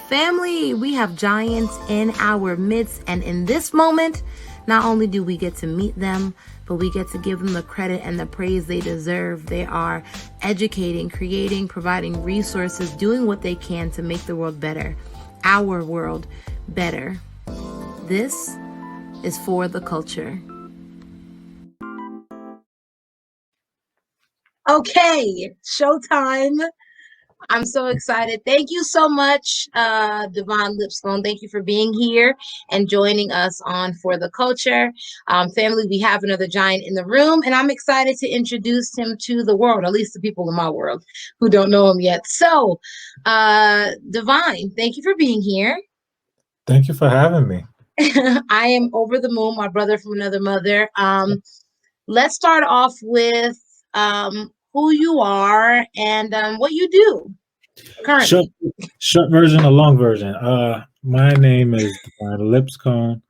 Family, we have giants in our midst, and in this moment, not only do we get to meet them, but we get to give them the credit and the praise they deserve. They are educating, creating, providing resources, doing what they can to make the world better, our world better. This is For the Culture. Okay, showtime. I'm so excited. Thank you so much, Devon Lipscomb. Thank you for being here and joining us on For the Culture. Family, we have another giant in the room, and I'm excited to introduce him to the world, at least the people in my world who don't know him yet. So, Devon, thank you for being here. Thank you for having me. I am over the moon, my brother from another mother. Let's start off with who you are and what you do currently. Short version or long version. My name is Lipscomb,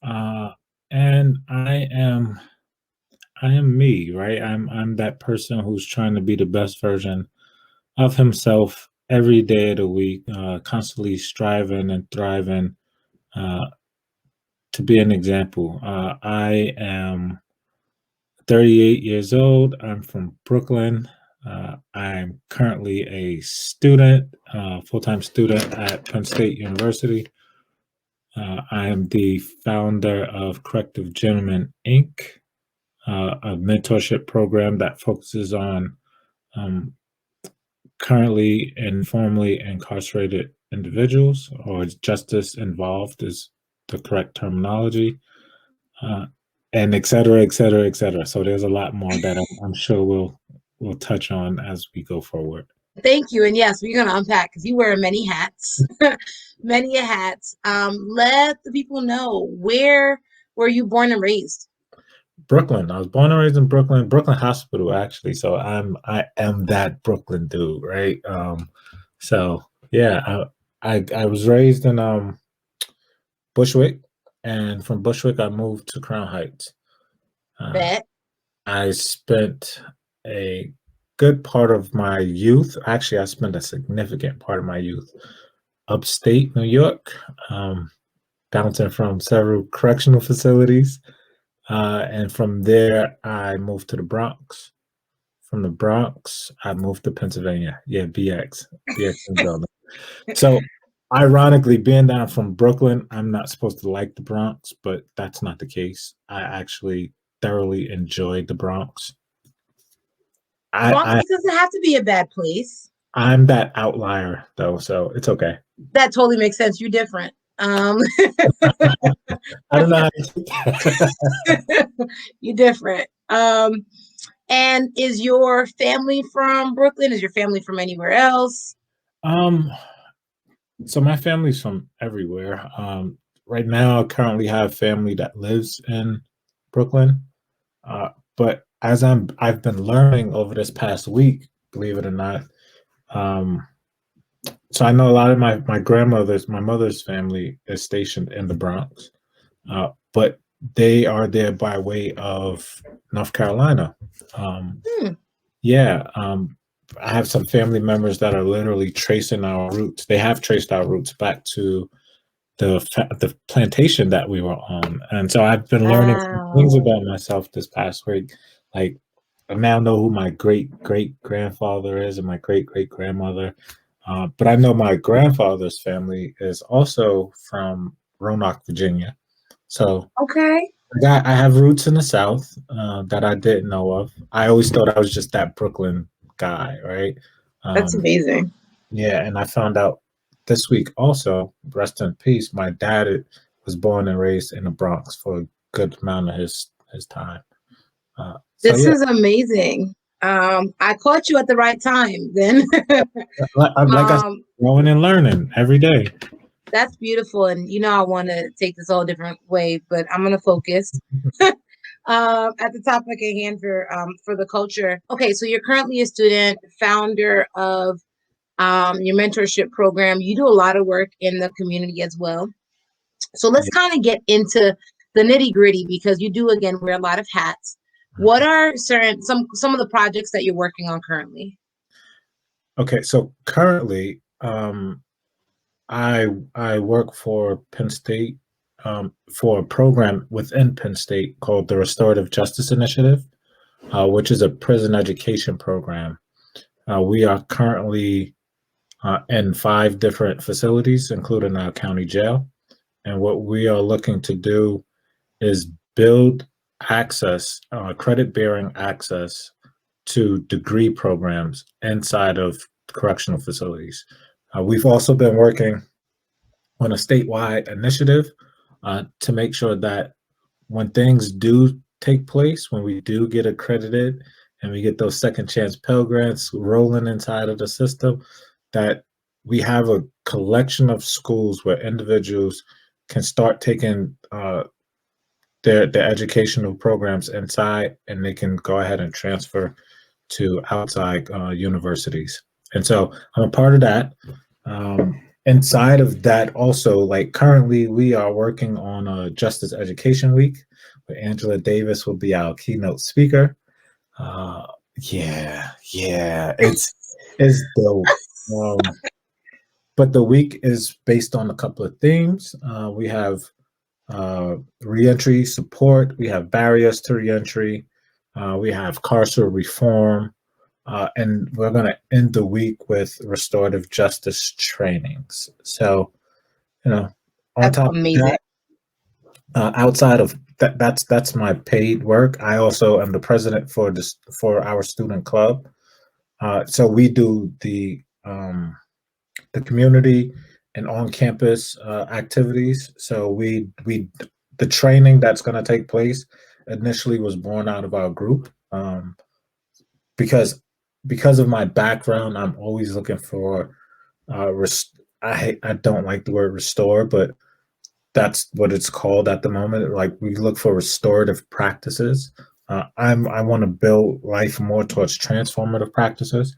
and I am me, right? I'm that person who's trying to be the best version of himself every day of the week, constantly striving and thriving to be an example. I am 38 years old. I'm from Brooklyn. I'm currently a student, full-time student at Penn State University. I am the founder of Corrective Gentlemen, Inc., a mentorship program that focuses on currently and formerly incarcerated individuals, or justice involved is the correct terminology. And et cetera, et cetera, et cetera. So there's a lot more that I'm sure we'll touch on as we go forward. Thank you. And yes, we're going to unpack because you wear many hats, many hats. Let the people know, where were you born and raised? Brooklyn. I was born and raised in Brooklyn Hospital, actually. So I am that Brooklyn dude, right? So yeah, I was raised in Bushwick, and from Bushwick I moved to Crown Heights. I spent a good part of my youth. Actually, I spent a significant part of my youth upstate New York, bouncing from several correctional facilities. And from there, I moved to the Bronx. From the Bronx, I moved to Pennsylvania. Yeah, BX. So, ironically, being down from Brooklyn, I'm not supposed to like the Bronx, but that's not the case. I actually thoroughly enjoyed the Bronx. Bronx doesn't have to be a bad place. I'm that outlier, though, so it's okay. That totally makes sense. You're different. I don't know how to do that. You're different. And is your family from Brooklyn? Is your family from anywhere else? So my family's from everywhere. Right now, I currently have family that lives in Brooklyn. But as I've been learning over this past week, believe it or not, so I know a lot of my mother's family is stationed in the Bronx, but they are there by way of North Carolina. Yeah, I have some family members that are literally tracing our roots. They have traced our roots back to the plantation that we were on, and so I've been learning some things about myself this past week. Like, I now know who my great grandfather is and my great grandmother. But I know my grandfather's family is also from Roanoke, Virginia. So okay, I have roots in the South that I didn't know of. I always thought I was just that Brooklyn guy, right? That's amazing. Yeah, and I found out this week also, rest in peace, my dad was born and raised in the Bronx for a good amount of his time. This is amazing. I caught you at the right time then. Like I said, growing and learning every day. That's beautiful. And I want to take this all a different way, but I'm going to focus at the topic at hand for the culture. Okay, so you're currently a student, founder of your mentorship program. You do a lot of work in the community as well. So let's kind of get into the nitty gritty, because you do, again, wear a lot of hats. What are some of the projects that you're working on currently? Okay, so currently, I work for Penn State for a program within Penn State called the Restorative Justice Initiative, which is a prison education program. We are currently in 5 different facilities, including our county jail. And what we are looking to do is build access, credit bearing access to degree programs inside of correctional facilities. We've also been working on a statewide initiative to make sure that when things do take place, when we do get accredited and we get those second chance Pell Grants rolling inside of the system, that we have a collection of schools where individuals can start taking their educational programs inside, and they can go ahead and transfer to outside universities. And so I'm a part of that. Inside of that, also, like currently, we are working on a Justice Education Week, where Angela Davis will be our keynote speaker. Yeah, it's dope. But the week is based on a couple of themes. We have reentry support, we have barriers to reentry, we have carceral reform, and we're going to end the week with restorative justice trainings. So, on That's top of amazing. that, outside of that, that's my paid work. I also am the president for our student club. So we do the community and on-campus activities. So the training that's going to take place initially was born out of our group, because of my background. I'm always looking for I don't like the word restore, but that's what it's called at the moment. Like, we look for restorative practices. I want to build life more towards transformative practices,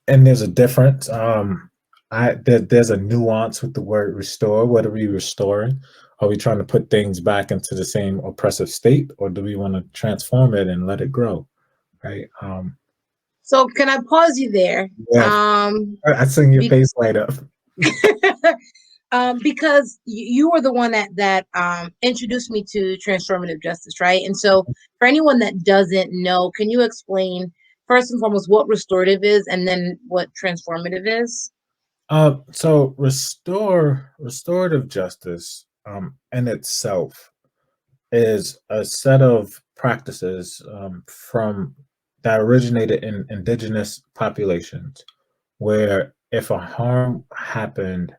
and there's a difference. There's a nuance with the word restore. What are we restoring? Are we trying to put things back into the same oppressive state, or do we want to transform it and let it grow? Right. So can I pause you there? Yeah, I seen your face light up. Because you were the one that introduced me to transformative justice, right? And so for anyone that doesn't know, can you explain first and foremost what restorative is, and then what transformative is? So restorative justice in itself is a set of practices from that originated in indigenous populations, where if a harm happened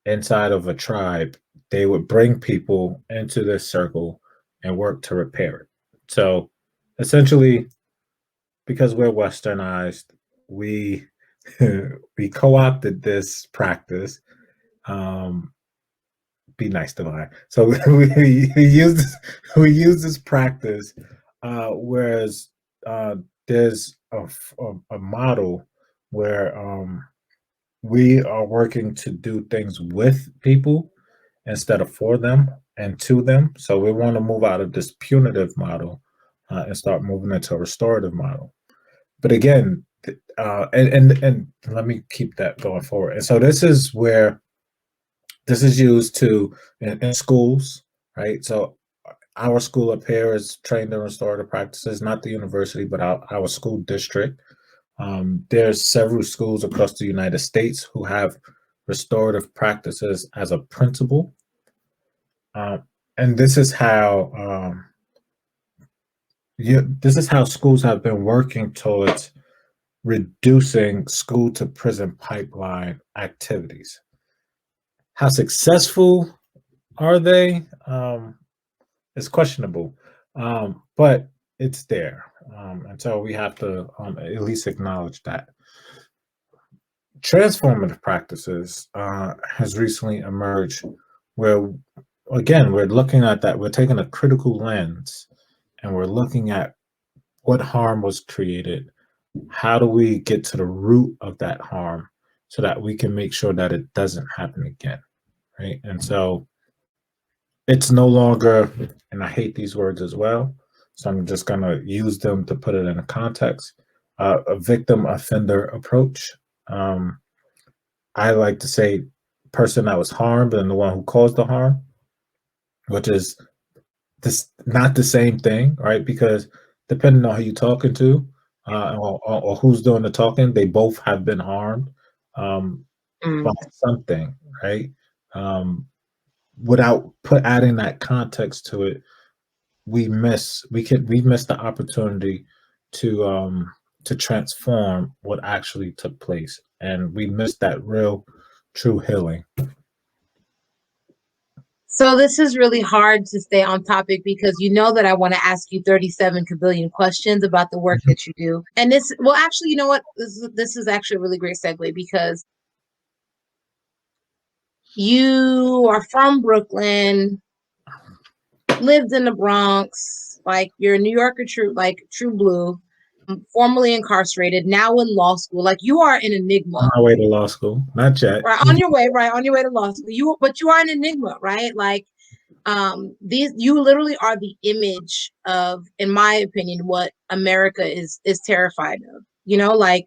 inside of a tribe, they would bring people into this circle and work to repair it. So essentially, because we're westernized, we we co-opted this practice. Be nice to mine. So we use this practice, whereas there's a model where we are working to do things with people instead of for them and to them. So we want to move out of this punitive model and start moving into a restorative model. But again, and let me keep that going forward. And so this is where this is used to in schools, right? So our school up here is trained in restorative practices, not the university, but our school district. There's several schools across the United States who have restorative practices as a principle. And this is how schools have been working towards reducing school to prison pipeline activities. How successful are they? It's questionable, but it's there. And so we have to at least acknowledge that. Transformative practices has recently emerged where, again, we're looking at that. We're taking a critical lens and we're looking at what harm was created. How do we get to the root of that harm so that we can make sure that it doesn't happen again, right? And so it's no longer, and I hate these words as well, so I'm just going to use them to put it in a context, a victim offender approach. I like to say person that was harmed and the one who caused the harm, which is this not the same thing, right? Because depending on who you're talking to, or who's doing the talking, they both have been harmed um, by Mm. something, right? Um, without adding that context to it, we miss the opportunity to transform what actually took place, and we miss that real, true healing. So this is really hard to stay on topic because you know that I want to ask you 37 kabillion questions about the work that you do. And this, well, actually, you know what? This is actually a really great segue because you are from Brooklyn, lived in the Bronx, like you're a New Yorker, true, like true blue, formerly incarcerated, now in law school. Like you are an On enigma. my way to law school, not yet. Right on your way to law school. But you are an enigma, right? Like these, you literally are the image of, in my opinion, what America is terrified of. You know, like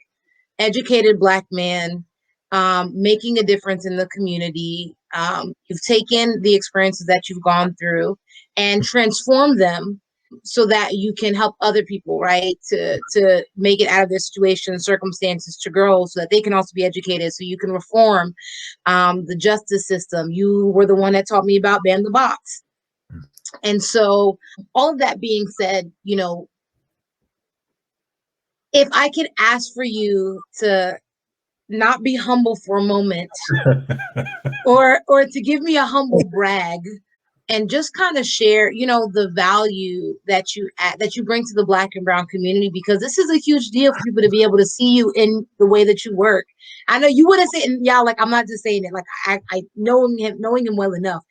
educated Black man, making a difference in the community. You've taken the experiences that you've gone through and transformed them so that you can help other people, right? To make it out of their situation, circumstances, to grow so that they can also be educated, so you can reform the justice system. You were the one that taught me about ban the box. And so, all of that being said, you know, if I could ask for you to not be humble for a moment, or to give me a humble brag and just kind of share, you know, the value that you bring to the Black and brown community, because this is a huge deal for people to be able to see you in the way that you work. I know you wouldn't say it, yeah, like I'm not just saying it, like I knowing him well enough.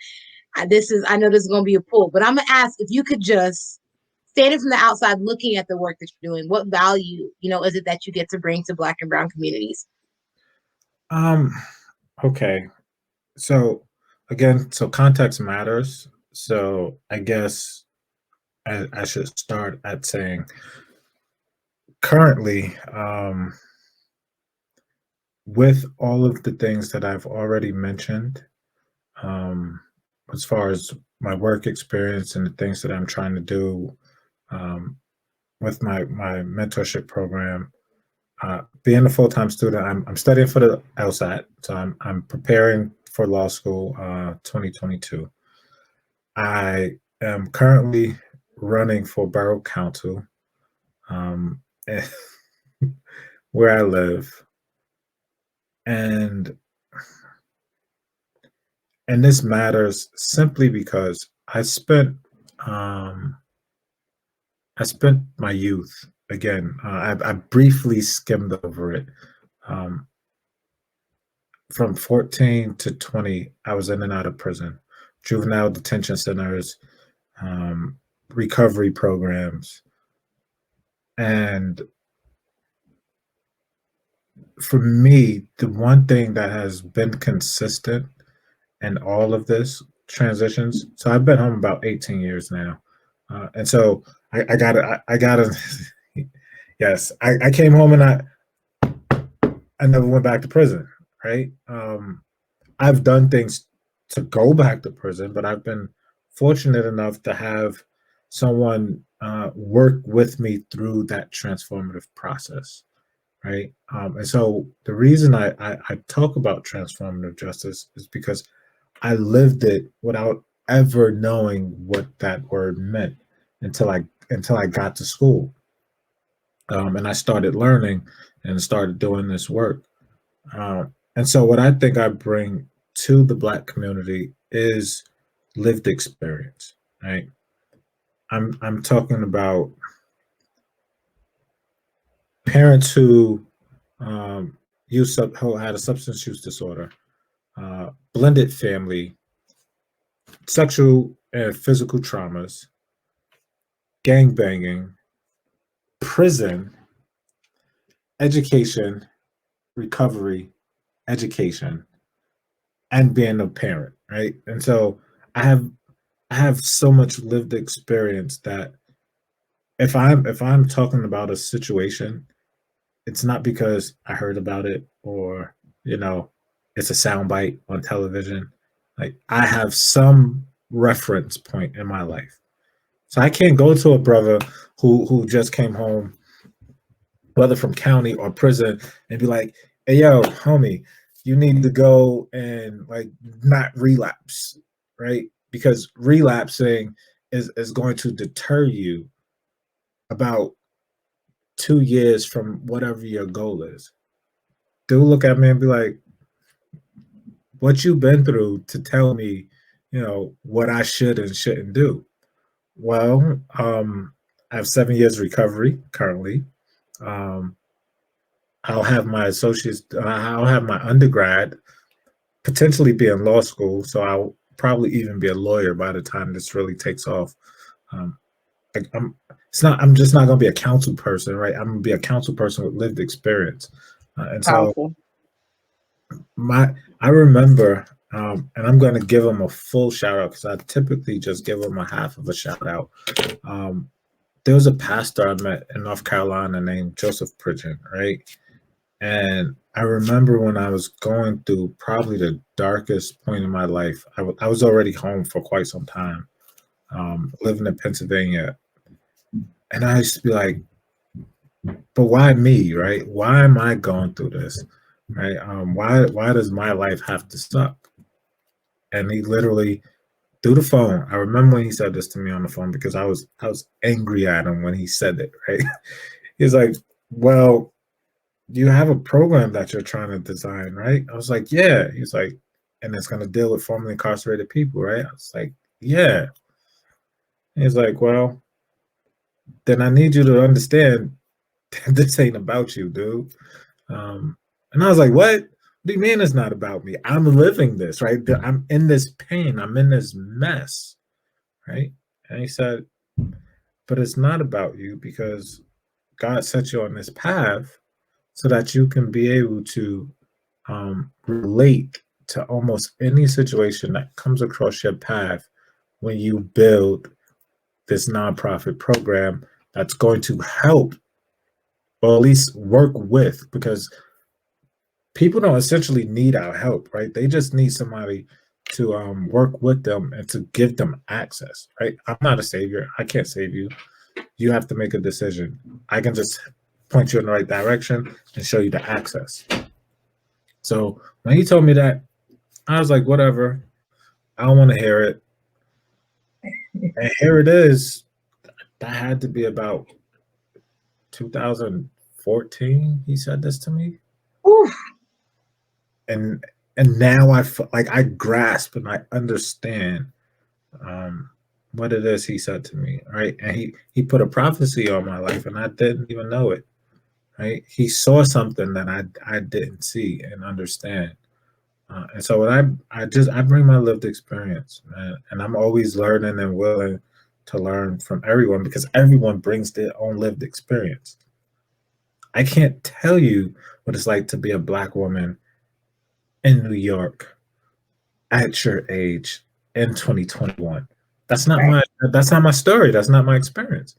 I know this is going to be a pull, but I'm gonna ask if you could just, standing from the outside looking at the work that you're doing, what value, you know, is it that you get to bring to Black and brown communities? Um, okay. So again, so context matters. So I guess I should start at saying currently, with all of the things that I've already mentioned, um, as far as my work experience and the things that I'm trying to do um, with my mentorship program, being a full time student, I'm studying for the LSAT, so I'm preparing for law school 2022. I am currently running for Borough Council um, where I live, and this matters simply because um, I spent my youth again. I briefly skimmed over it. Um, from 14 to 20, I was in and out of prison, juvenile detention centers, um, recovery programs. And for me, the one thing that has been consistent in all of this transitions, so I've been home about 18 years now. And so I gotta, yes, I came home and I never went back to prison, right? I've done things to go back to prison, but I've been fortunate enough to have someone work with me through that transformative process, right? And so the reason I talk about transformative justice is because I lived it without ever knowing what that word meant until I got to school, and I started learning and started doing this work. And so, what I think I bring to the Black community is lived experience. Right? I'm talking about parents who who had a substance use disorder, blended family, sexual and physical traumas, gang banging, prison, education, recovery, education, and being a parent. Right? And so, I have I have so much lived experience that if I'm talking about a situation, it's not because I heard about it or you know, it's a soundbite on television. Like I have some reference point in my life. So I can't go to a brother who just came home, whether from county or prison, and be like, "Hey, yo, homie, you need to go and like not relapse, right? Because relapsing is going to deter you about 2 years from whatever your goal is." They'll look at me and be like, "What you been through to tell me, what I should and shouldn't do?" Well, I have 7 years recovery currently. Um, I'll have my associates. I'll have my undergrad, potentially be in law school. So I'll probably even be a lawyer by the time this really takes off. Um, I'm. It's not. I'm just not going to be a counsel person, right? I'm going to be a counsel person with lived experience, and so Powerful. my. I remember, and I'm going to give them a full shout out because I typically just give them a half of a shout out. Um, there was a pastor I met in North Carolina named Joseph Pridgeon, right? And I remember when I was going through probably the darkest point in my life. I was already home for quite some time, living in Pennsylvania, and I used to be like, "But why me, right? Why am I going through this, right? Why does my life have to suck?" And he literally through the phone. I remember when he said this to me on the phone because I was angry at him when he said it, right? He's like, "Well, you have a program that you're trying to design, right?" I was like, "Yeah." He's like, "And it's going to deal with formerly incarcerated people, right?" I was like, "Yeah." He's like, "Well, then I need you to understand that this ain't about you, dude." And I was like, "What? What do you mean it's not about me? I'm living this, right? I'm in this pain. I'm in this mess, right?" And he said, "But it's not about you because God set you on this path so that you can be able to relate to almost any situation that comes across your path when you build this nonprofit program that's going to help or at least work with because people don't essentially need our help, right? They just need somebody to work with them and to give them access, right? I'm not a savior. I can't save you. You have to make a decision. I can just point you in the right direction and show you the access." So when he told me that, I was like, whatever. I don't want to hear it. And here it is. That had to be about 2014. He said this to me, Oof. and now like I grasp and I understand um, what it is he said to me, right? And he put a prophecy on my life, and I didn't even know it, right? He saw something that I didn't see and understand. And so I bring my lived experience, man, and I'm always learning and willing to learn from everyone because everyone brings their own lived experience. I can't tell you what it's like to be a black woman in New York at your age in 2021. That's not Right. my that's not my story. That's not my experience.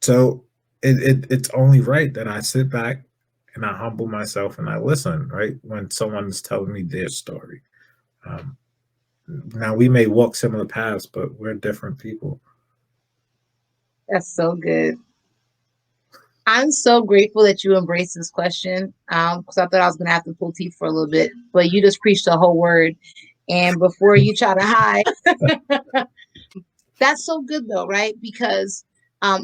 So it's only right that I sit back and I humble myself and I listen, right? When someone is telling me their story. Um, Now we may walk similar paths, but we're different people. That's so good. I'm so grateful that you embraced this question. Because I thought I was gonna have to pull teeth for a little bit, but you just preached the whole word. And before you try to hide, that's so good though, right? Because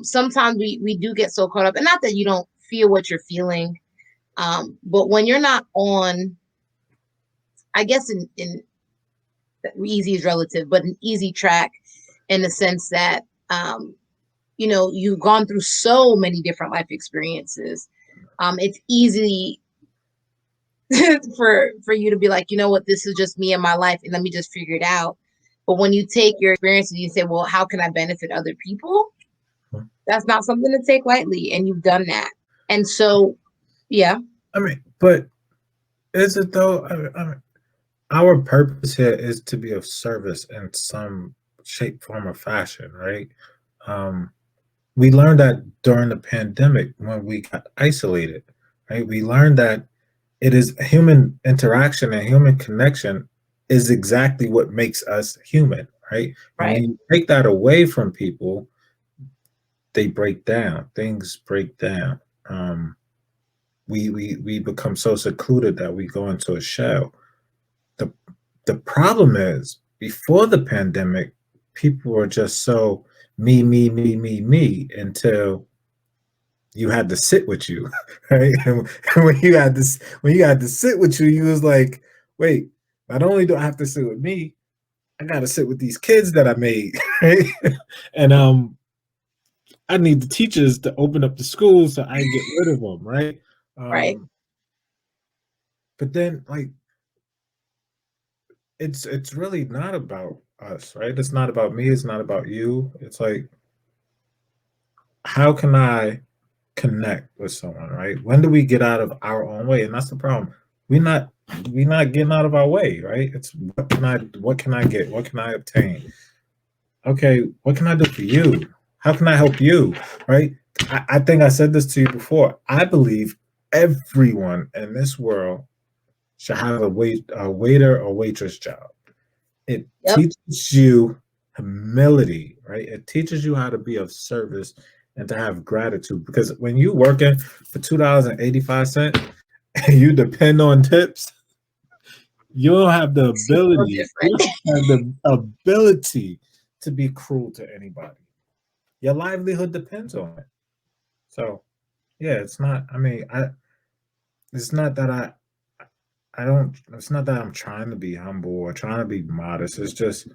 sometimes we do get so caught up, and not that you don't feel what you're feeling, but when you're not on, I guess in easy is relative, but an easy track in the sense that you've gone through so many different life experiences. It's easy for you to be like, you know what, this is just me and my life, and let me just figure it out. But when you take your experiences, you say, well, how can I benefit other people? That's not something to take lightly, and you've done that. And so, yeah, I mean, but is it though? I mean, our purpose here is to be of service in some shape, form, or fashion, right? Um, we learned that during the pandemic when we got isolated, right? We learned that it is human interaction and human connection is exactly what makes us human, right? And when Right. you take that away from people, they break down. Things break down. Um, we become so secluded that we go into a shell. The the problem is before the pandemic, people were just so me until you had to sit with you, right? And when you had to sit with you, you was like, wait, not only do I have to sit with me, I got to sit with these kids that I made, right? And I need the teachers to open up the schools so I can get rid of them, right? Right. Um, but then like it's really not about us, right? It's not about me, it's not about you. It's like, how can I connect with someone, right? When do we get out of our own way? And that's the problem. We're not we're not getting out of our way, right? It's what can I get? What can I obtain? Okay, what can I do for you? How can I help you? Right? I think I said this to you before. I believe everyone in this world should have a waiter or waitress job. It Yep. teaches you humility, right? It teaches you how to be of service and to have gratitude. Because when you working for $2.85 and you depend on tips, you don't have the Makes you feel ability, you different. don't have the ability to be cruel to anybody. Your livelihood depends on it. So yeah, it's not. I mean, It's not that I don't. It's not that I'm trying to be humble or trying to be modest. It's just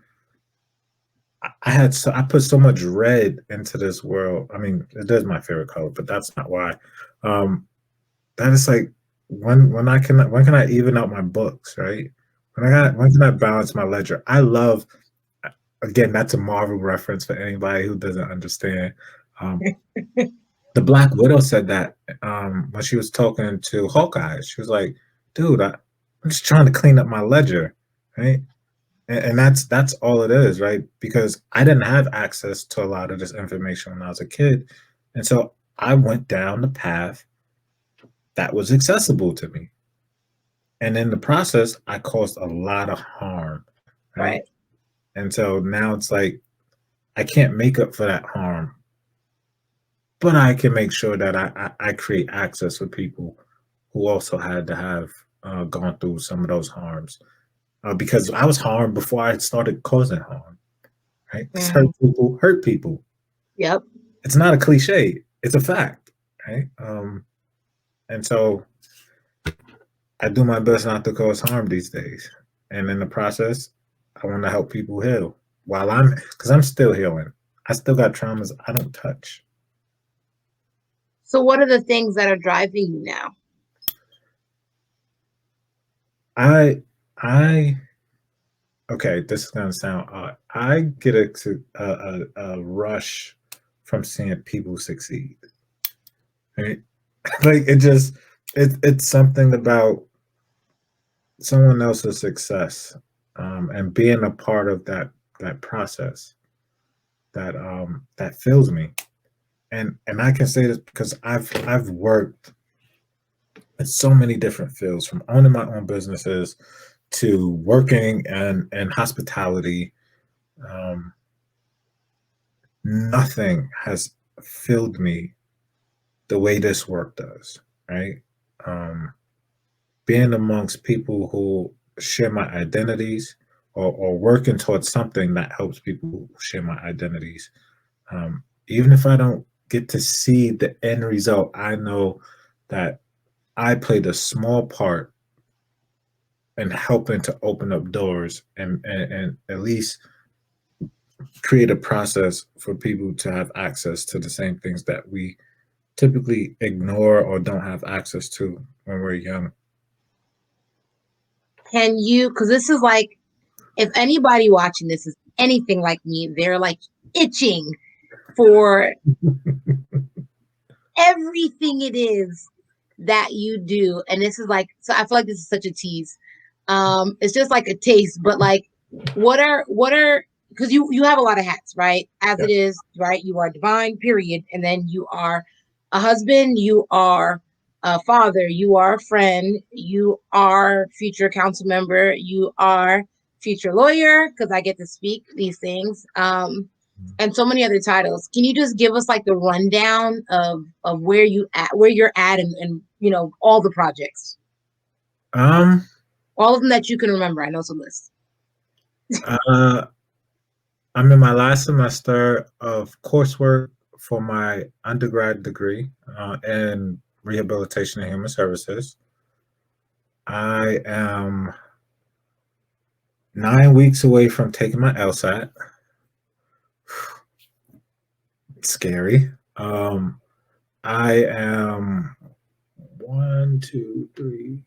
I put so much red into this world. I mean, it is my favorite color, but that's not why. Um, that is like when can I even out my books, right? When can I balance my ledger? I love again, that's a Marvel reference for anybody who doesn't understand. Um, the Black Widow said that when she was talking to Hawkeye. She was like, "Dude, I'm just trying to clean up my ledger, right?" And that's all it is, right? Because I didn't have access to a lot of this information when I was a kid, and so I went down the path that was accessible to me, and in the process, I caused a lot of harm, right? Right. And so now it's like I can't make up for that harm, but I can make sure that I create access for people who also had to have gone through some of those harms because I was harmed before I started causing harm. Right? 'Cause Mhm. hurt people. Yep. It's not a cliche. It's a fact. Right? And so I do my best not to cause harm these days. And in the process, I want to help people heal because I'm still healing. I still got traumas I don't touch. So what are the things that are driving you now? I I okay, this is gonna sound odd. I get a rush from seeing people succeed. Right? Like it's something about someone else's success and being a part of that process that fills me. And I can say this because I've worked in so many different fields, from owning my own businesses to working in hospitality. Um, Nothing has filled me the way this work does, right? Um, Being amongst people who share my identities or working towards something that helps people share my identities. Even if I don't get to see the end result, I know that I played a small part in helping to open up doors and at least create a process for people to have access to the same things that we typically ignore or don't have access to when we're young. Can you, because this is like, if anybody watching this is anything like me, they're like itching for everything it is that you do. And this is like, so I feel like this is such a tease. It's just like a taste, but like, what are, because you have a lot of hats, right? As Yeah. it is, right? You are divine, period. And then you are a husband, you are a father, you are a friend, you are future council member, you are future lawyer, because I get to speak these things, and so many other titles. Can you just give us like the rundown of where you're at, and all the projects, Um, all of them that you can remember? I know it's a list. uh, I'm in my last semester of coursework for my undergrad degree in rehabilitation and human services. I am 9 weeks away from taking my LSAT. Scary. I am 1, 2, 3,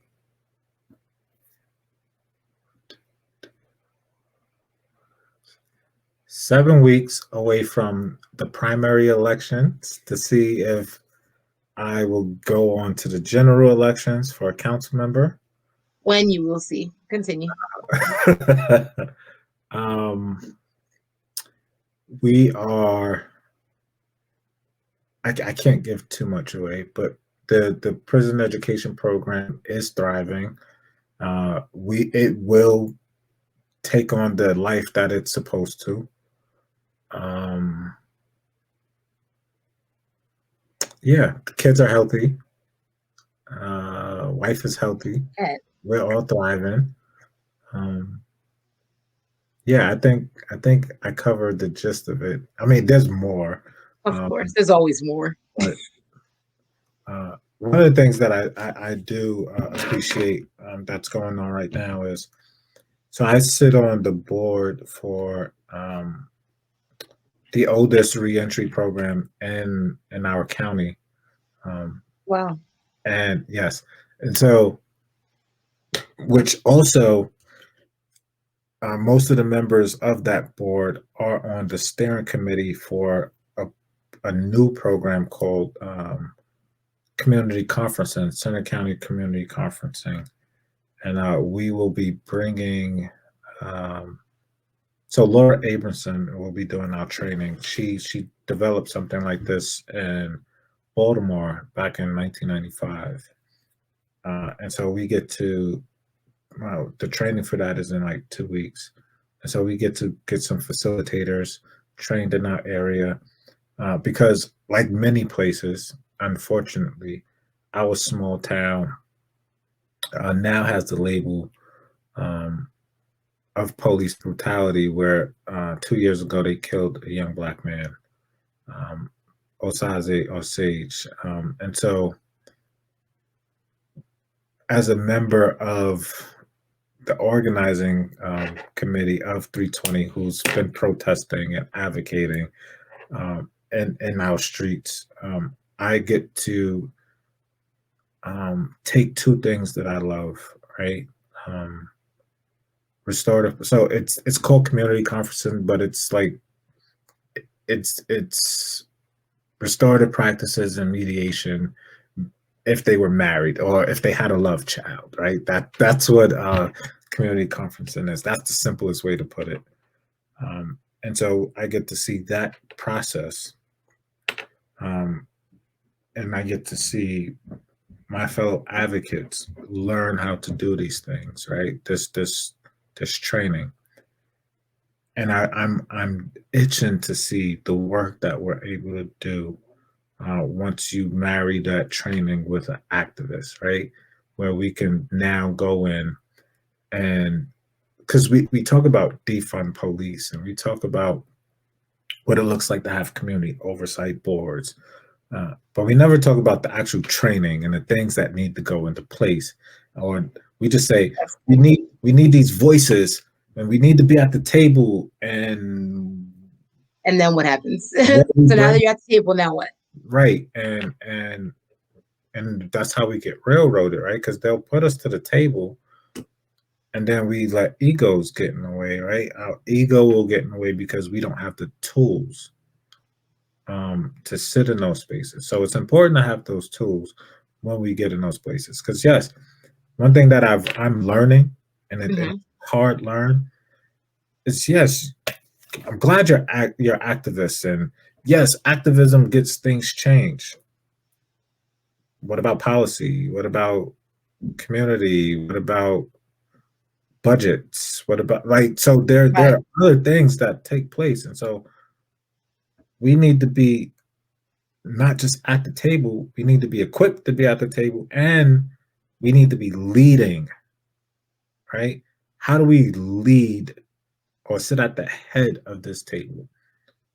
7 weeks away from the primary elections to see if I will go on to the general elections for a council member. When you will see. Continue. We are. I can't give too much away, but the prison education program is thriving. It will take on the life that it's supposed to. Yeah, the kids are healthy. Wife is healthy. We're all thriving. Yeah, I think I covered the gist of it. I mean, there's more. Of course, there's always more. But one of the things that I do appreciate that's going on right now is, so I sit on the board for the oldest reentry program in our county. Wow. And yes, and so, which also, most of the members of that board are on the steering committee for a new program called community conferencing, Center County Community Conferencing. And we will be bringing, so Laura Abramson will be doing our training. She developed something like this in Baltimore back in 1995. And so we get to, the training for that is in like 2 weeks. And so we get to get some facilitators trained in our area, because like many places, unfortunately, our small town now has the label of police brutality, where 2 years ago they killed a young Black man, Osaze Osage. And so, as a member of the organizing committee of 320, who's been protesting and advocating in our streets, I get to take two things that I love, right? Restorative. So it's called community conferencing, but it's like it's restorative practices and mediation if they were married or if they had a love child, right? That's what community conferencing is. That's the simplest way to put it. And so I get to see that process, and I get to see my fellow advocates learn how to do these things, right? This training, and I'm itching to see the work that we're able to do once you marry that training with an activist, right? Where we can now go in, and because we talk about defund police, and we talk about what it looks like to have community oversight boards, but we never talk about the actual training and the things that need to go into place. Or we just say we need these voices, and we need to be at the table. And then what happens? So now that you're at the table, now what? Right, and that's how we get railroaded, right? Because they'll put us to the table, and then we let egos get in the way, right? Our ego will get in the way because we don't have the tools to sit in those spaces. So it's important to have those tools when we get in those places. Because yes, one thing that I'm learning, and it's hard learn, is yes, I'm glad you're activists, and yes, activism gets things changed. What about policy? What about community? What about budgets? What about like so there Right. are other things that take place. And so we need to be not just at the table, we need to be equipped to be at the table and we need to be leading, right? How do we lead or sit at the head of this table?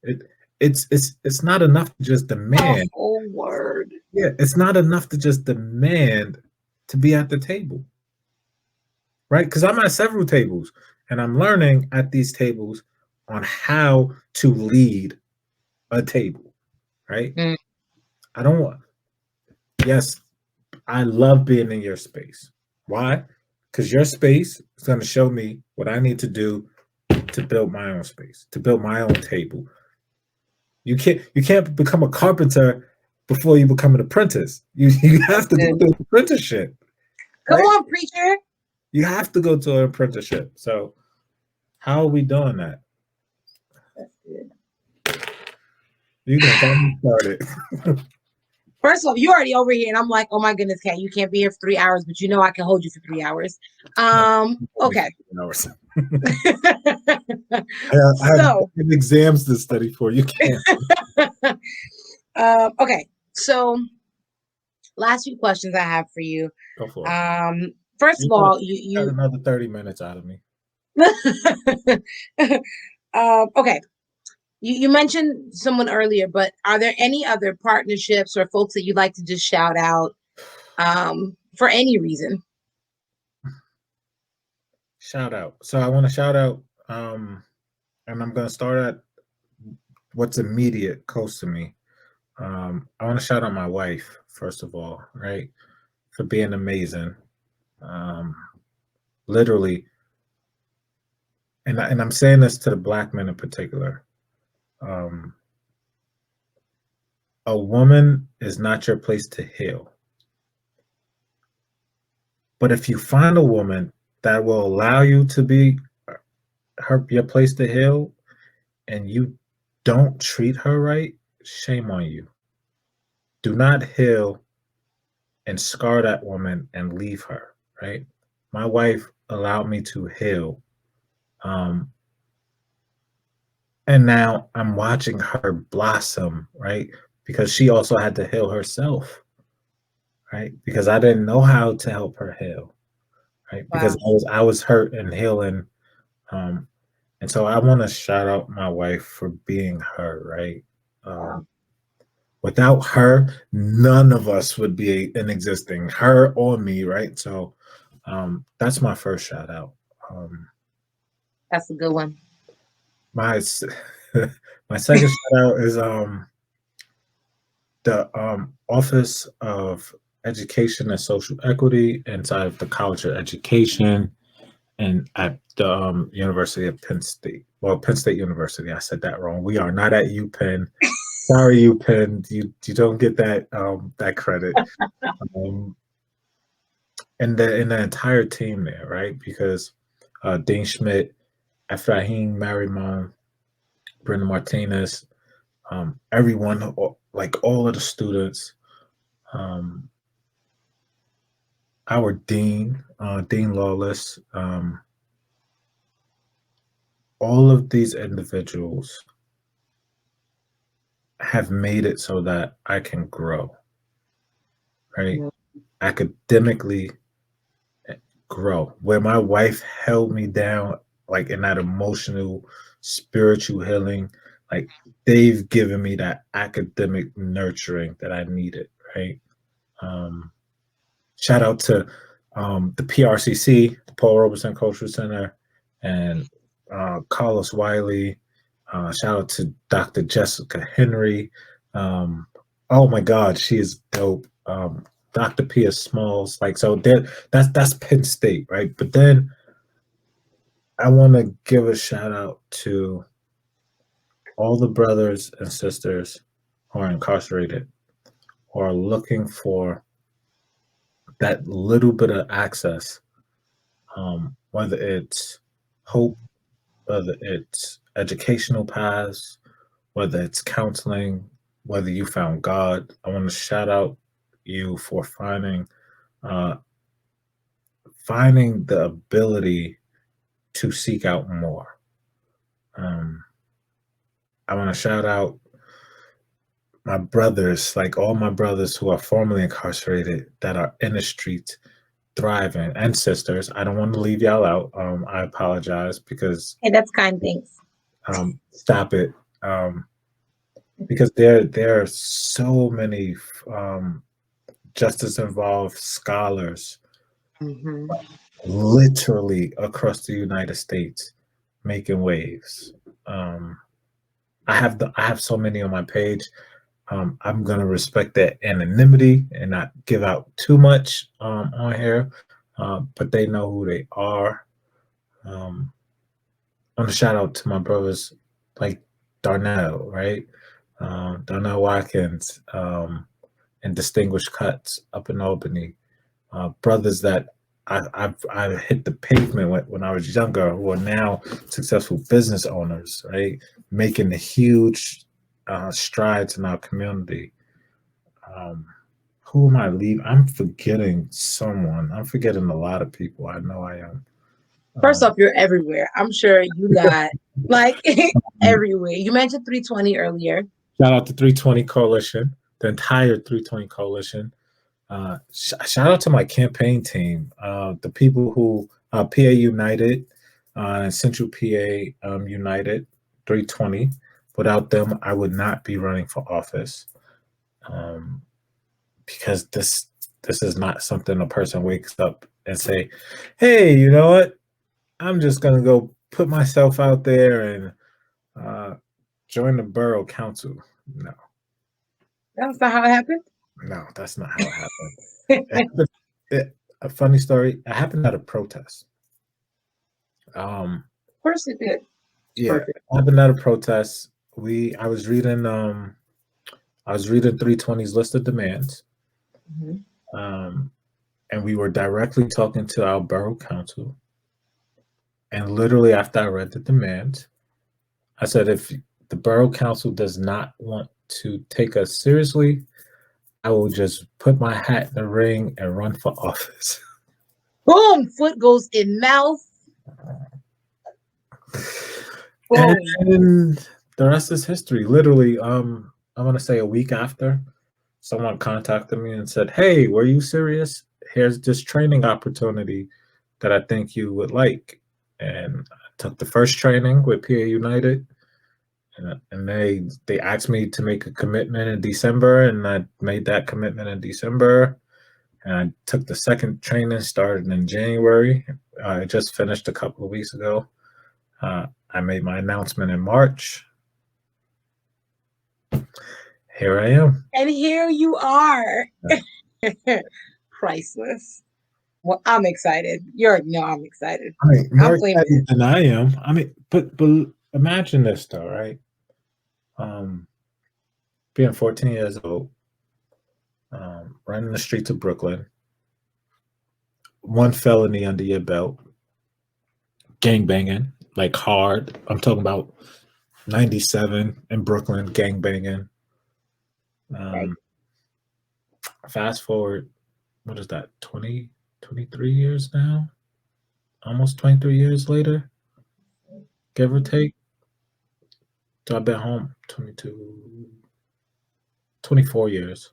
It it's not enough to just A demand. whole word. Yeah, it's not enough to just demand to be at the table, right? Because I'm at several tables and I'm learning at these tables on how to lead a table, right? Mm. I don't want, yes, I love being in your space. Why? Because your space is going to show me what I need to do to build my own space, to build my own table. You can't become a carpenter before you become an apprentice. You have to go Good. through an apprenticeship, Come right? on, preacher. You have to go to an apprenticeship. So how are we doing that? That's good. You can get me started. First of all, you already over here, and I'm like, oh my goodness, Kat, you can't be here for 3 hours, but you know I can hold you for 3 hours. Okay. Hours. I have So, exams to study for. You can't. okay. So, last few questions I have for you. Go for it. First You of got, all, you got another 30 minutes out of me. Okay. You mentioned someone earlier, but are there any other partnerships or folks that you'd like to just shout out for any reason? Shout out. So I want to shout out, and I'm going to start at what's immediate close to me. I want to shout out my wife, first of all, right? For being amazing. Um, literally, and I'm saying this to the black men in particular. Um, a woman is not your place to heal. But if you find a woman that will allow you to be your place to heal and you don't treat her right, shame on you. Do not heal and scar that woman and leave her, right? My wife allowed me to heal. Um, and now I'm watching her blossom, right? Because she also had to heal herself, right? Because I didn't know how to help her heal, right? Because Wow. I was hurt and healing. Um, and so I want to shout out my wife for being her, right? Wow. Without her, none of us would be in existing, her or me, right? So that's my first shout out. Um, That's a good one. my my second shout out is the Office of Education and Social Equity inside of the College of Education and at the University of Penn State. Well, Penn State University. I said that wrong. We are not at UPenn. Sorry, UPenn. You don't get that credit. Um, and the entire team there, right? Because Dean Schmidt, Efraim Marimon, Brenda Martinez, everyone, like all of the students, um, our dean, Dean Lawless, all of these individuals have made it so that I can grow, right? Yeah. Academically grow. Where my wife held me down, like in that emotional, spiritual healing, like they've given me that academic nurturing that I needed, right? Um, Shout out to the PRCC, the Paul Robeson Cultural Center, and Carlos Wiley. Shout out to Dr. Jessica Henry. Oh my God, she is dope. Dr. Pia Smalls, like so. That's Penn State, right? But then I want to give a shout out to all the brothers and sisters who are incarcerated, who are looking for that little bit of access, whether it's hope, whether it's educational paths, whether it's counseling, whether you found God. I want to shout out you for uh, finding the ability to seek out more. Um, I want to shout out my brothers, like all my brothers who are formerly incarcerated that are in the streets thriving, and sisters. I don't want to leave y'all out. I apologize because Hey, that's kind. Thanks. stop it. Um, because there are so many justice involved scholars Hmm. literally across the United States making waves. Um, I have so many on my page. I'm gonna respect that anonymity and not give out too much on here, but they know who they are. Um, I want to shout out to my brothers like Darnell, right? Darnell Watkins, and Distinguished Cuts up in Albany. Brothers that I hit the pavement when I was younger, who are now successful business owners, right? Making the huge strides in our community. Um, who am I leaving? I'm forgetting someone. I'm forgetting a lot of people. I know I am. First Um, off, you're everywhere. I'm sure you got like everywhere. You mentioned 320 earlier. Shout out to 320 Coalition, the entire 320 Coalition. Shout out to my campaign team, the people who PA United, Central PA United, 320. Without them, I would not be running for office, um, because this is not something a person wakes up and say, "Hey, you know what? I'm just gonna go put myself out there and uh, join the Borough Council." No, That's not how it happened. no, that's not how it happened. It Of happened a funny story. It happened at a protest. Um, course it did. It's yeah, perfect. it happened at a protest. I was reading 320's list of demands. Mhm. Um, and we were directly talking to our borough council. And literally after I read the demands, I said, if the borough council does not want to take us seriously, I will just put my hat in the ring and run for office. Boom, foot goes in mouth. Boom. And the rest is history. Literally, I want to say a week after, someone contacted me and said, "Hey, were you serious? Here's this training opportunity that I think you would like." And I took the first training with PA United, and they asked me to make a commitment in December, and I made that commitment in December. And I took the second training, started in January. I just finished a couple of weeks ago. I made my announcement in March. Here I am. And here you are. Priceless. Well, I'm excited. You already know I'm excited. I mean, I'm more claiming excited it. than I am. I mean, but imagine this though, right? Um, Being 14 years old, running the streets of Brooklyn, one felony under your belt, gang banging, like hard. I'm talking about 97 in Brooklyn, gang banging. Right. Fast forward, what is that, 20, 23 years now? Almost 23 years later, give or take. So I've been home 22, 24 years.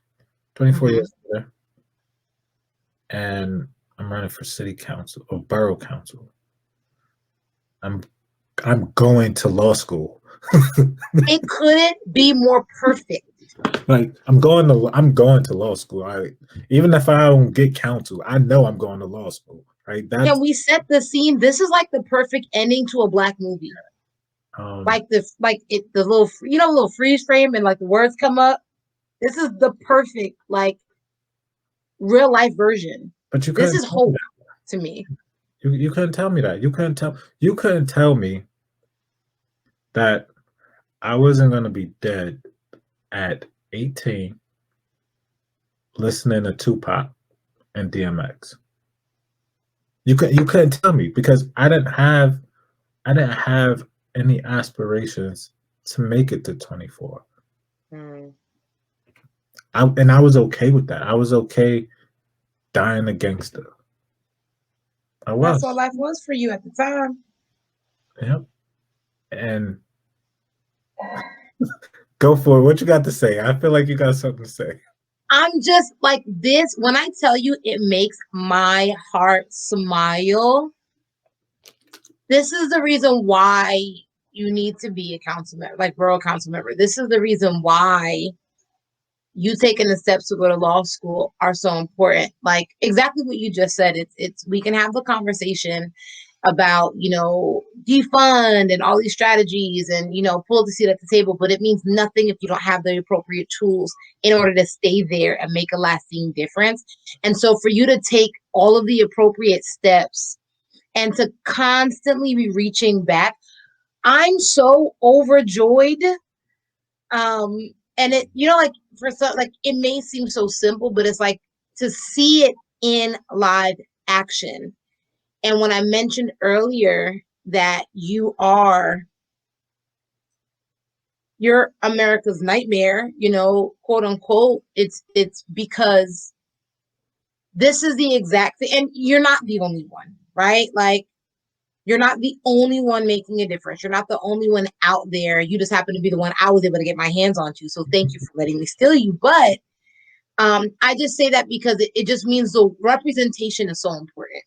24 Mhm. years later. And I'm running for city council or borough council. I'm I'm going to law school. It couldn't be more perfect. Like I'm going to law school. Even if I don't get counsel, I know I'm going to law school. Right? Can That's we set the scene? This is like the perfect ending to a black movie. um Like the little little freeze frame and like the words come up. This is the perfect like real life version. but you This couldn't is tell me hope that. to me. You couldn't tell me that. You couldn't tell me that I wasn't gonna be dead at 18 listening to Tupac and DMX. You couldn't tell me because I didn't have any aspirations to make it to 24. Mm. I was okay with that. I was okay dying a gangster. I That's all was. life was for you at the time. Yep. And go for it. What you got to say? I feel like you got something to say. I'm just like this. When I tell you it makes my heart smile, this is the reason why you need to be a council member, like borough council member. This is the reason why you taking the steps to go to law school are so important. Like exactly what you just said. It's we can have the conversation about, defund and all these strategies and, pull the seat at the table, but it means nothing if you don't have the appropriate tools in order to stay there and make a lasting difference. And so for you to take all of the appropriate steps and to constantly be reaching back, I'm so overjoyed. And it, like for some, like it may seem so simple, but it's like to see it in live action. And when I mentioned earlier that you're America's nightmare, quote unquote, it's because this is the exact thing. And you're not the only one, right? Like you're not the only one making a difference. You're not the only one out there. You just happen to be the one I was able to get my hands onto. So thank you for letting me steal you. But I just say that because it just means the representation is so important.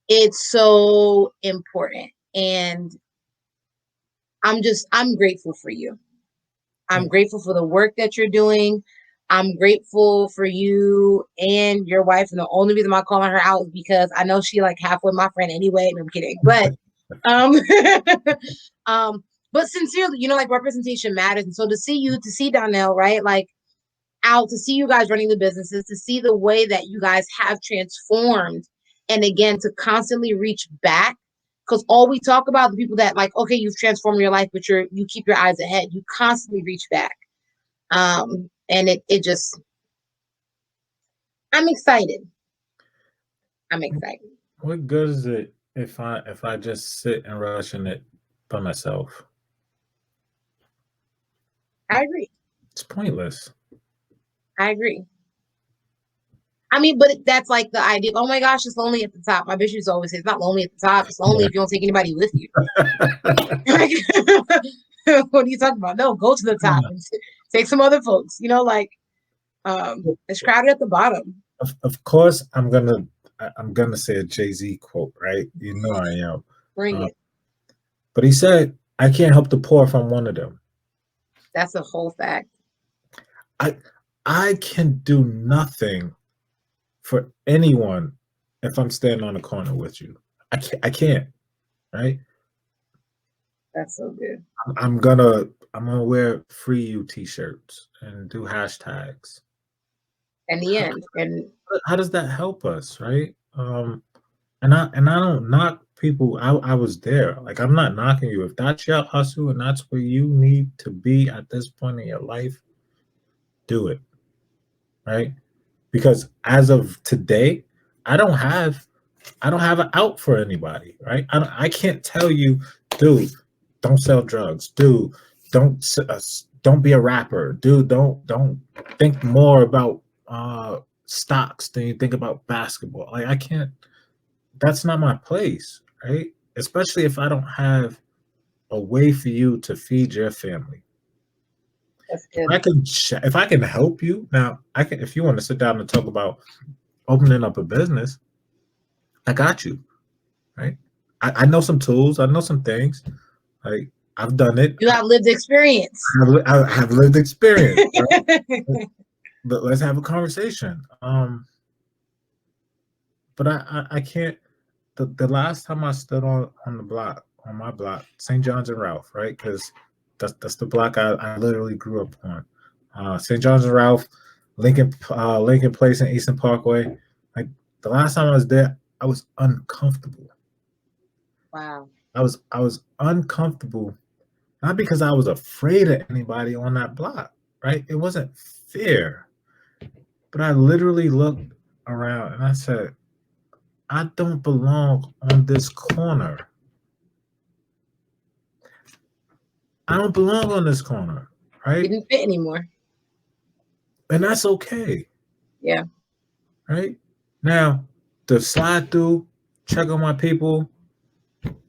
It's so important. And I'm grateful for you. I'm grateful for the work that you're doing. I'm grateful for you and your wife. And the only reason I'm calling her out is because I know she like halfway my friend anyway. And I'm kidding. But but sincerely, like representation matters. And so to see Donnell, right? Like out to see you guys running the businesses, to see the way that you guys have transformed, and again to constantly reach back, because all we talk about the people that like, okay, you've transformed your life, but you keep your eyes ahead. You constantly reach back, and it just, I'm excited. I'm excited. What good is it if I just sit and rush in it by myself? I agree. It's pointless. I agree. I mean, but that's like the idea. Oh my gosh, it's lonely at the top. My bitch used to always say, it's not lonely at the top. It's lonely if you don't take anybody with you. Like, what are you talking about? No, go to the top and take some other folks. It's crowded at the bottom. Of course, I'm gonna say a Jay-Z quote, right? You know I am. Bring it. But he said, "I can't help the poor if I'm one of them." That's a whole fact. I can do nothing for anyone if I'm standing on the corner with you. I can't, right? That's so good. I'm gonna wear free you t-shirts and do hashtags. In the end, and How does that help us, right? And I don't knock people. I was there. Like I'm not knocking you. If that's your hustle and that's where you need to be at this point in your life, do it, right? Because as of today, I don't have an out for anybody, right? I can't tell you, dude, don't sell drugs, dude, don't be a rapper, dude, don't think more about stocks than you think about basketball. Like I can't. That's not my place, right? Especially if I don't have a way for you to feed your family. that's good. If I can help you now, I can. If you want to sit down and talk about opening up a business, I got you, right? I know some tools. I know some things. Like I've done it. You have lived experience. I have lived experience. Right? But let's have a conversation. But I can't. The last time I stood on my block, St. John's and Ralph, right? Because that's the block I literally grew up on. St. John's and Ralph, Lincoln Place and Eastern Parkway. Like the last time I was there, I was uncomfortable. Wow. I was uncomfortable, not because I was afraid of anybody on that block, right? It wasn't fear. But I literally looked around and I said, I don't belong on this corner. I don't belong on this corner, right? Didn't fit anymore. and that's okay. Yeah. Right now, to slide through, check on my people,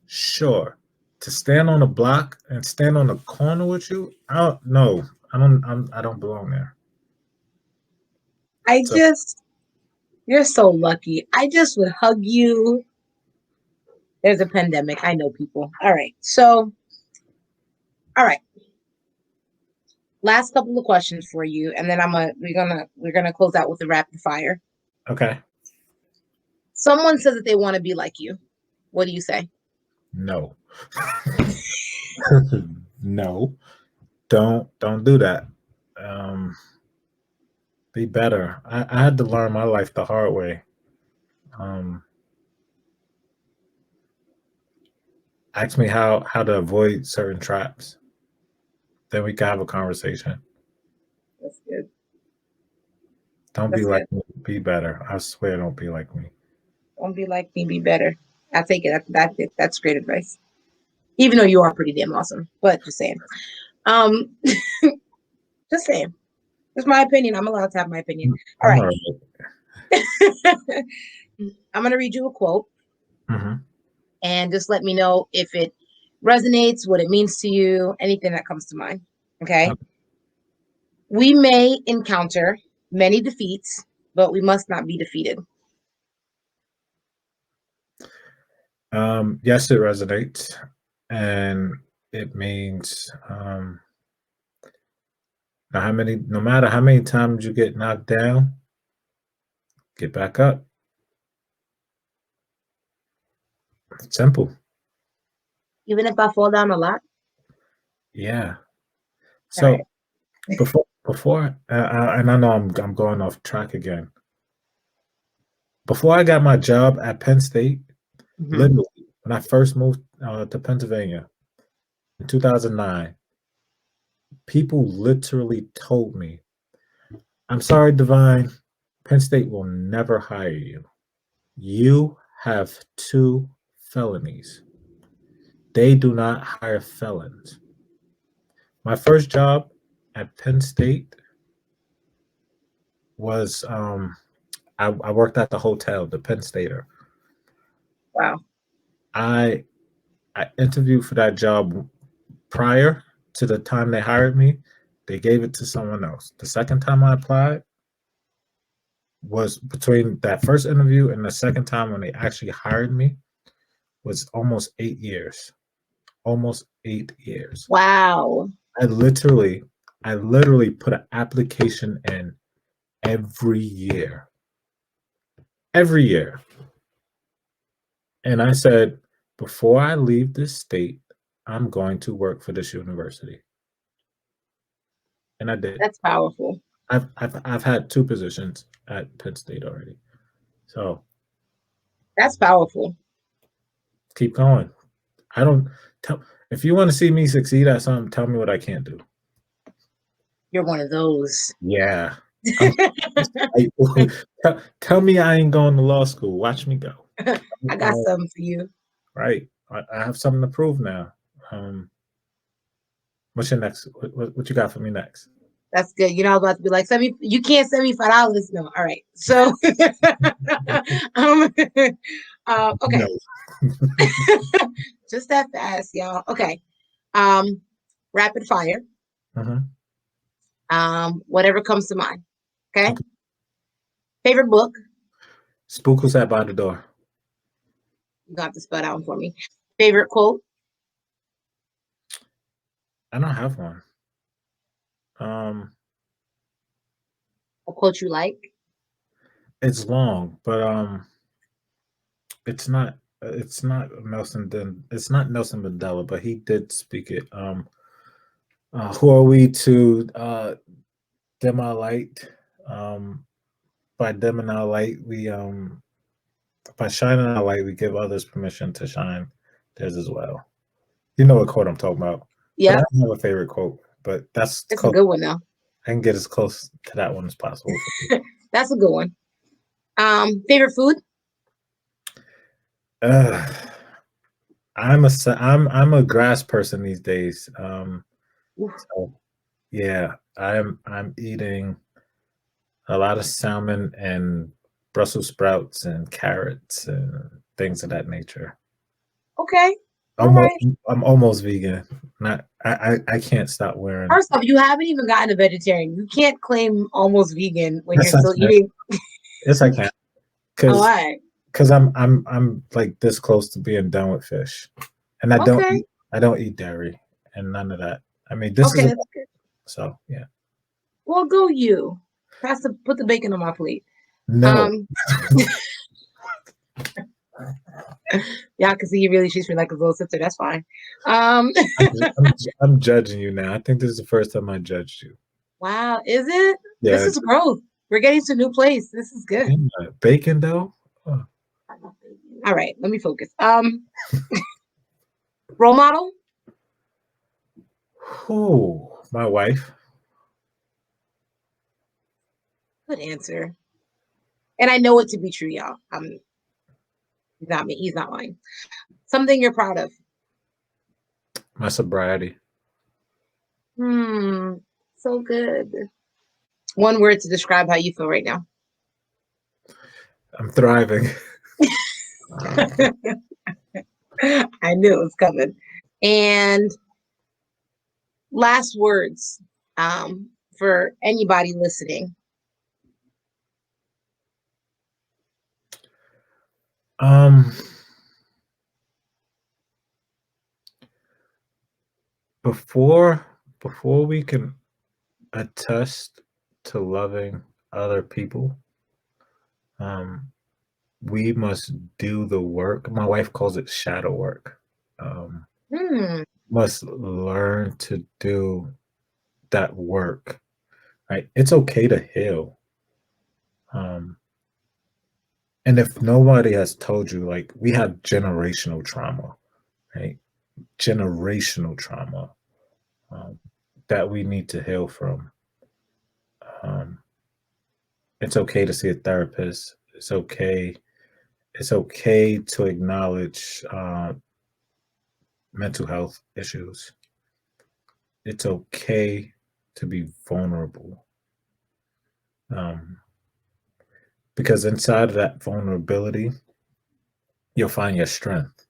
sure. To stand on the block and stand on the corner with you, I don't know. I don't belong there. I So just, you're so lucky. I just would hug you. There's a pandemic. I know people. All right. So, all right. Last couple of questions for you, and then we're gonna close out with the rapid fire. okay, Someone says that they want to be like you. What do you say? no, no, don't do that. Um, be better. I had to learn my life the hard way. Um, ask me how to avoid certain traps. Then we can have a conversation. That's good. Don't be That's like good. me. Be better. I swear, don't be like me. Don't be like me. Be better. I take it. That's great advice. Even though you are pretty damn awesome, but just saying. Um, just saying. It's my opinion. I'm allowed to have my opinion. All I'm right. all right. I'm gonna read you a quote, Mhm. and just let me know if it resonates, what it means to you, anything that comes to mind. Okay. Okay. We may encounter many defeats, but we must not be defeated. Yes, it resonates, and it means no matter how many times you get knocked down, get back up. Simple. Even if I fall down a lot. Yeah. All right. So and I know I'm going off track again. Before I got my job at Penn State, Mm-hmm. literally when I first moved to Pennsylvania in 2009, people literally told me, "I'm sorry, Divine, Penn State will never hire you. You have two felonies. They do not hire felons." My first job at Penn State was I worked at the hotel, the Penn Stater. Wow. I I interviewed for that job prior to the time they hired me. They gave it to someone else. The second time I applied was between that first interview and the second time when they actually hired me was almost 8 years. Almost 8 years. Wow. I literally, I literally put an application in every year. Every year. And I said, before I leave this state, I'm going to work for this university. And I did. That's powerful. I've had two positions at Penn State already. So That's powerful. keep going. I don't tell if you want to see me succeed at something, tell me what I can't do. You're one of those. Yeah. I'm, tell me I ain't going to law school. Watch me go. I got something for you. Right. I have something to prove now. What's your next? What you got for me next? That's good. You know, I was about to be like, you can't send me $5. No. All right. So, um, okay. No. Just that fast, y'all. Okay. Rapid fire. Mhm. Whatever comes to mind. Okay. Okay. Favorite book. Spook who sat by the door. You got to spell that one for me. Favorite quote. I don't have one. Um, A quote you like. it's long, but it's not. It's not Nelson Mandela, but he did speak it. Who are we to dim our light? Um, by dimming our light, we by shining our light, we give others permission to shine theirs as well. You know what quote I'm talking about. But I Yep. don't have a favorite quote, but that's It's a close. good one though. I can get as close to that one as possible. That's a good one. Favorite food. Uh, I'm a grass person these days. Oof. So yeah, I'm eating. A lot of salmon and Brussels sprouts and carrots and things of that nature. Okay. All Almost, right. I'm almost vegan. Not, I can't stop wearing. First off, you haven't even gotten a vegetarian. You can't claim almost vegan when you're Yes, I still can. eating. Yes, I can. Oh, all Because right. I'm like this close to being done with fish, and Okay. I don't eat dairy and none of that. I mean, this Okay, is that's good. so yeah. Well, go you. Put the bacon on my plate. No, Um, yeah, because he really treats me like his little sister. That's fine. Um, I'm judging you now. I think this is the first time I judged you. wow, is it? This Yeah, is growth. We're getting to a new place. This is good. yeah. Bacon though. Oh. All right, let me focus. Role model? Whew, my wife. Good answer. And I know it to be true, y'all. He's not me. He's not lying. Something you're proud of. My sobriety. So good. One word to describe how you feel right now. I'm thriving. I knew it was coming. And last words for anybody listening. Um, before we can attest to loving other people, we must do the work. My wife calls it shadow work. Um, Hmm. must learn to do that work. Right? It's okay to heal. Um, and if nobody has told you, like we have generational trauma, right? Generational trauma um, that we need to heal from. Um, it's okay to see a therapist. It's okay. It's okay to acknowledge mental health issues. It's okay to be vulnerable. Um, because inside of that vulnerability, you'll find your strength.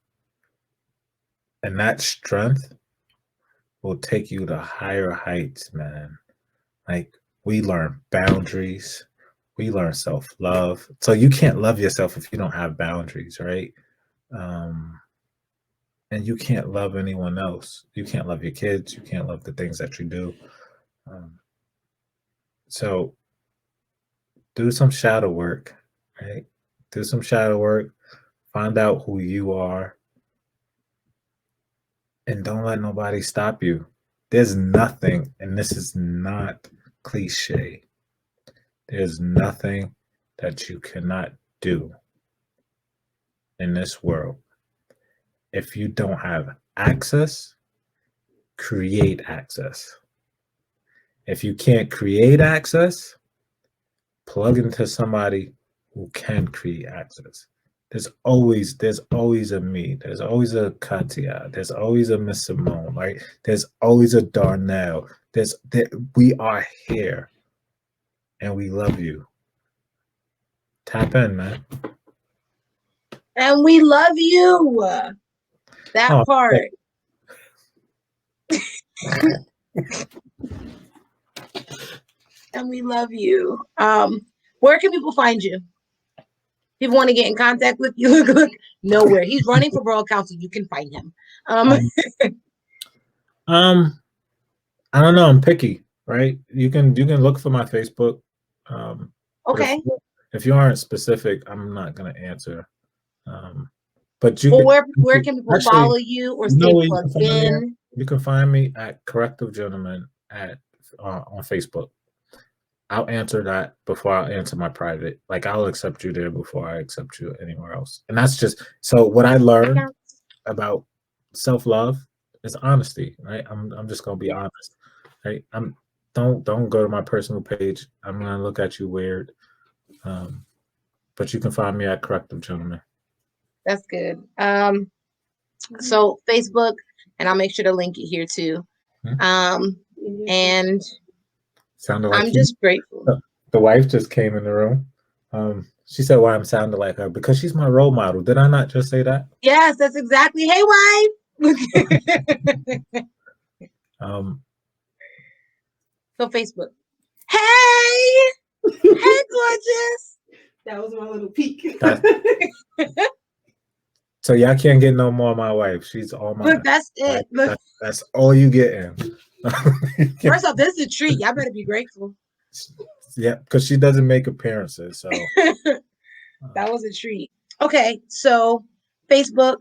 And that strength will take you to higher heights, man. Like we learn boundaries, we learn self-love. So you can't love yourself if you don't have boundaries, right? Um, and you can't love anyone else. You can't love your kids. You can't love the things that you do. Um, so do some shadow work, right? Do some shadow work. Find out who you are, and don't let nobody stop you. There's nothing, and this is not cliche. There's nothing that you cannot do in this world. If you don't have access, create access. If you can't create access, plug into somebody who can create access. There's always a me. There's always a Katia. There's always a Miss Simone. Right? There's always a Darnell. We are here, and we love you. Tap in, man. And we love you. That Oh, part. And we love you. Where can people find you? People want to get in contact with you. Look, nowhere. He's running for Borough Council. You can find him. um, I don't know. I'm picky, right? You can look for my Facebook. But Okay. if you aren't specific, I'm not gonna answer. But Well, where can people actually, follow you or you know stay where you can plugged find me at? in? You can find me at Corrective Gentlemen at on Facebook. I'll answer that before I answer my private. Like I'll accept you there before I accept you anywhere else. And that's just so what I learned about self-love is honesty, right? I'm just gonna be honest. Right? Don't go to my personal page. I'm gonna look at you weird. But you can find me at Corrective Gentlemen. That's good. So Facebook, and I'll make sure to link it here too. Hmm? And Sounded like I'm just grateful. The wife just came in the room. She said why I'm sounding like her because she's my role model. Did I not just say that? Yes, that's exactly. Hey, wife. So Facebook. Hey, hey, gorgeous. That was my little peek. So y'all can't get no more of my wife. She's all my. Look, that's it. Look, that's all you getting. first off, this is a treat. Y'all better be grateful. Yeah, because she doesn't make appearances. So that was a treat. Okay, so Facebook.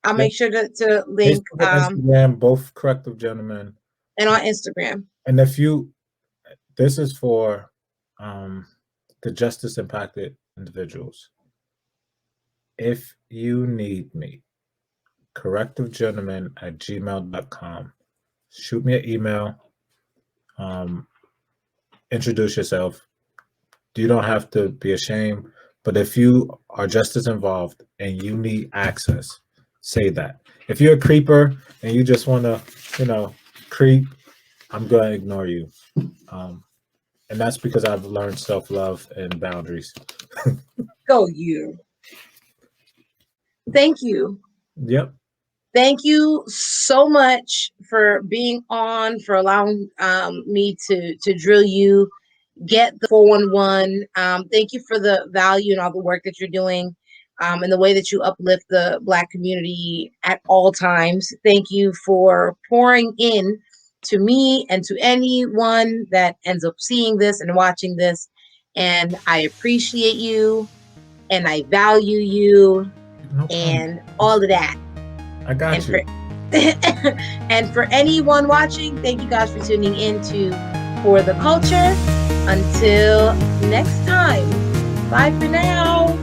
I'll make sure to link Instagram, both Corrective Gentlemen, and on Instagram. And if you, this is for the justice impacted individuals. If you need me, correctivegentlemen@gmail.com. Shoot me an email. Introduce yourself. You don't have to be ashamed, but if you are justice involved and you need access, say that. If you're a creeper and you just want to, creep, I'm going to ignore you. And that's because I've learned self-love and boundaries. Go you. Thank you. Yep. Thank you so much for being on, for allowing me to drill you, get the 411. Thank you for the value and all the work that you're doing, and the way that you uplift the Black community at all times. Thank you for pouring in to me and to anyone that ends up seeing this and watching this. And I appreciate you, and I value you, and all of that. I got you. And for anyone watching, thank you guys for tuning in to For the Culture. Until next time, bye for now.